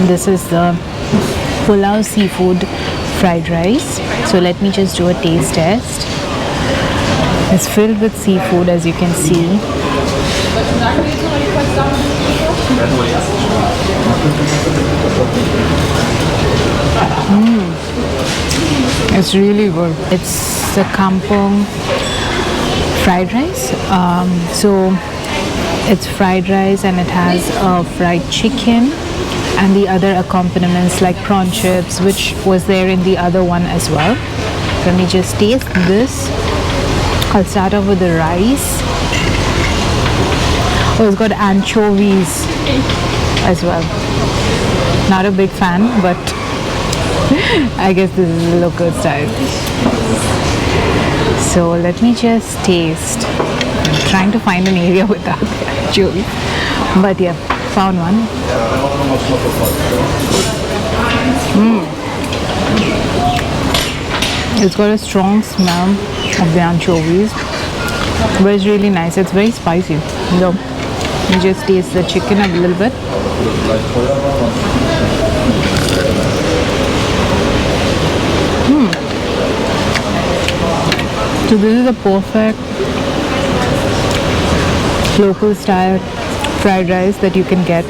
This is the pulao seafood fried rice. So let me just do a taste test. It's filled with seafood, as you can see. It's really good. It's the kampong fried rice. So it's fried rice and it has fried chicken and the other accompaniments like prawn chips, which was there in the other one as well. Let me just taste this. I'll start off with the rice. Oh, it's got anchovies as well. Not a big fan, but I guess this is a local style. So let me just taste. I'm trying to find an area without anchovy, but yeah, found one. It's got a strong smell of the anchovies, but it's really nice. It's very spicy. So you just taste the chicken a little bit. So this is a perfect local style fried rice that you can get